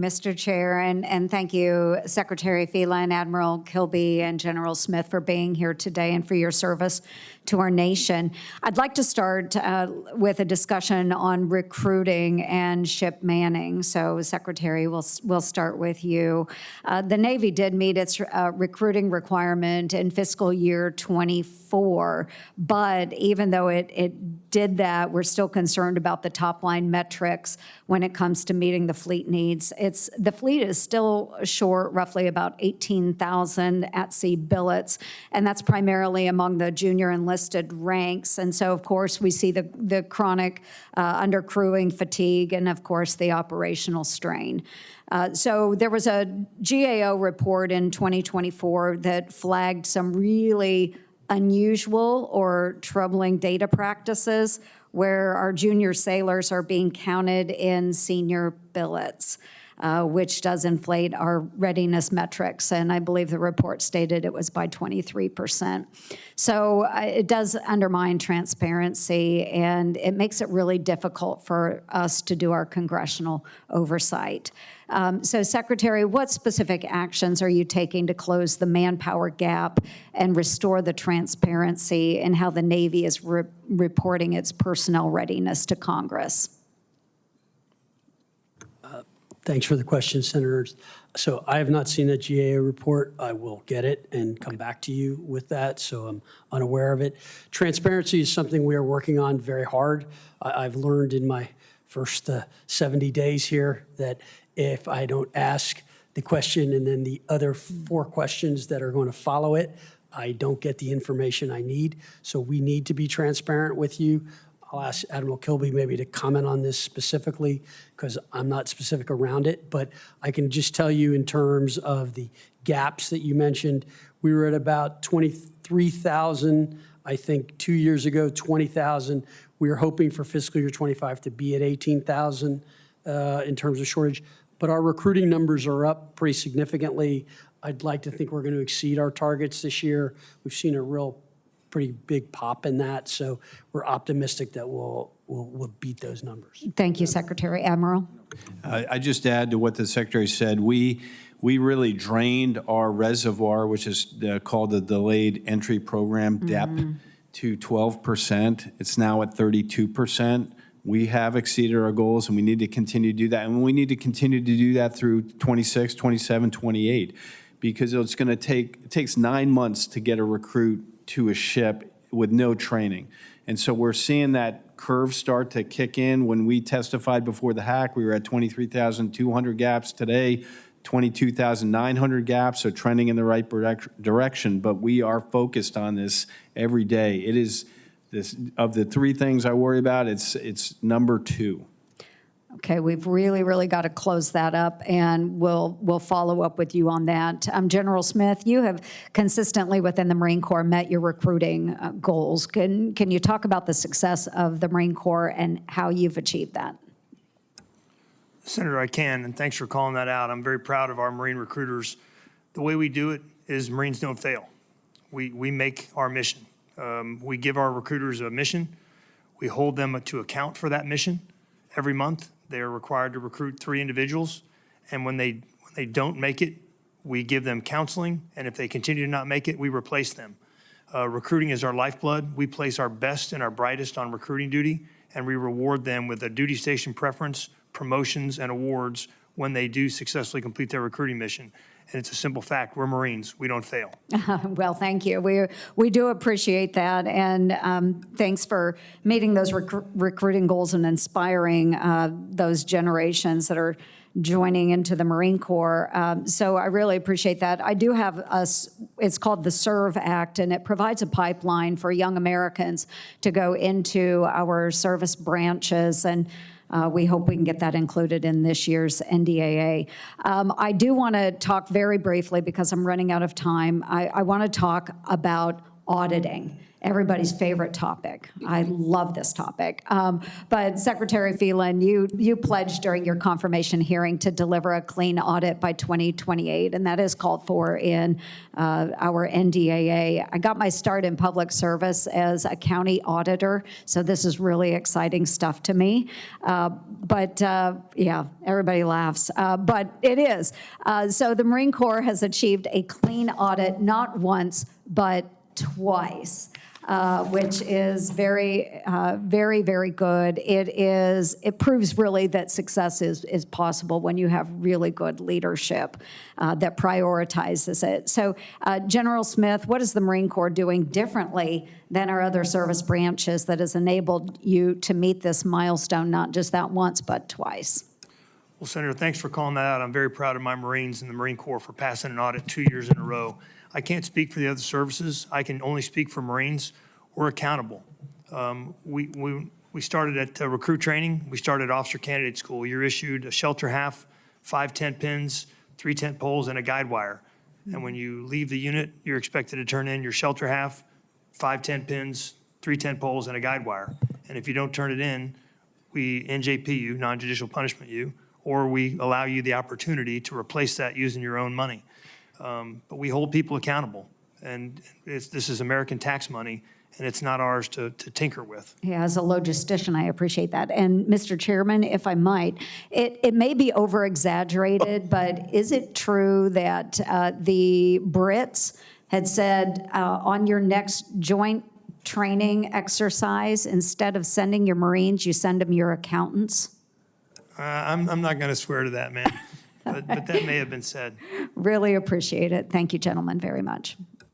Mr. Chair, and thank you, Secretary Phelan, Admiral Kilby, and General Smith for being here today and for your service to our nation. I'd like to start with a discussion on recruiting and ship manning. So, Secretary, we'll start with you. The Navy did meet its recruiting requirement in fiscal year 24, but even though it did that, we're still concerned about the top-line metrics when it comes to meeting the fleet needs. The fleet is still short roughly about 18,000 at-sea billets, and that's primarily among the junior enlisted ranks. And so, of course, we see the chronic undercrewing fatigue and, of course, the operational strain. So there was a GAO report in 2024 that flagged some really unusual or troubling data practices where our junior sailors are being counted in senior billets, which does inflate our readiness metrics. And I believe the report stated it was by 23%. So it does undermine transparency, and it makes it really difficult for us to do our congressional oversight. So, Secretary, what specific actions are you taking to close the manpower gap and restore the transparency in how the Navy is reporting its personnel readiness to Congress? Thanks for the question, Senator Ernst. So I have not seen that GAO report. I will get it and come back to you with that, so I'm unaware of it. Transparency is something we are working on very hard. I've learned in my first 70 days here that if I don't ask the question and then the other 4 questions that are going to follow it, I don't get the information I need. So we need to be transparent with you. I'll ask Admiral Kilby maybe to comment on this specifically because I'm not specific around it, but I can just tell you in terms of the gaps that you mentioned, we were at about 23,000, I think 2 years ago, 20,000. We were hoping for fiscal year 25 to be at 18,000 in terms of shortage, but our recruiting numbers are up pretty significantly. I'd like to think we're going to exceed our targets this year. We've seen a real pretty big pop in that, so we're optimistic that we'll beat those numbers. Thank you, Secretary. Admiral? I just add to what the Secretary said. We really drained our reservoir, which is called the Delayed Entry Program, DEP, to 12%. It's now at 32%. We have exceeded our goals, and we need to continue to do that. And we need to continue to do that through 26, 27, 28, because it's going to it takes 9 months to get a recruit to a ship with no training. And so we're seeing that curve start to kick in. When we testified before the hack, we were at 23,200 gaps. Today, 22,900 gaps, so trending in the right direction. But we are focused on this every day. It is this, of the 3 things I worry about, it's number 2. Okay, we've really got to close that up, and we'll follow up with you on that. General Smith, you have consistently within the Marine Corps met your recruiting goals. Can you talk about the success of the Marine Corps and how you've achieved that? Senator, I can, and thanks for calling that out. I'm very proud of our Marine recruiters. The way we do it is Marines don't fail. We make our mission. We give our recruiters a mission. We hold them to account for that mission every month. They are required to recruit 3 individuals, and when they don't make it, we give them counseling, and if they continue to not make it, we replace them. Recruiting is our lifeblood. We place our best and our brightest on recruiting duty, and we reward them with a duty station preference, promotions, and awards when they do successfully complete their recruiting mission. And it's a simple fact, we're Marines, we don't fail. Well, thank you. We do appreciate that, and thanks for meeting those recruiting goals and inspiring those generations that are joining into the Marine Corps. So I really appreciate that. I do have it's called the SERVE Act, and it provides a pipeline for young Americans to go into our service branches, and we hope we can get that included in this year's NDAA. I do want to talk very briefly, because I'm running out of time. I want to talk about auditing. Everybody's favorite topic. I love this topic. But Secretary Phelan, you pledged during your confirmation hearing to deliver a clean audit by 2028, and that is called for in our NDAA. I got my start in public service as a county auditor, so this is really exciting stuff to me. Yeah, everybody laughs, but it is. So the Marine Corps has achieved a clean audit not once, but twice. Which is very, very good. It proves really that success is possible when you have really good leadership that prioritizes it. So, General Smith, what is the Marine Corps doing differently than our other service branches that has enabled you to meet this milestone, not just that once, but twice? Well, Senator, thanks for calling that out. I'm very proud of my Marines and the Marine Corps for passing an audit 2 years in a row. I can't speak for the other services. I can only speak for Marines. We're accountable. We started at recruit training. We started officer candidate school. You're issued a shelter half, 5 tent pins, 3 tent poles, and a guide wire. And when you leave the unit, you're expected to turn in your shelter half, 5 tent pins, 3 tent poles, and a guide wire. And if you don't turn it in, we NJP you, non-judicial punishment you, or we allow you the opportunity to replace that using your own money. But we hold people accountable. And this is American tax money, and it's not ours to tinker with. Yeah, as a logistician, I appreciate that. And Mr. Chairman, if I might, it may be over-exaggerated, but is it true that the Brits had said on your next joint training exercise, instead of sending your Marines, you send them your accountants? I'm not going to swear to that, man, but that may have been said. Really appreciate it. Thank you, gentlemen, very much.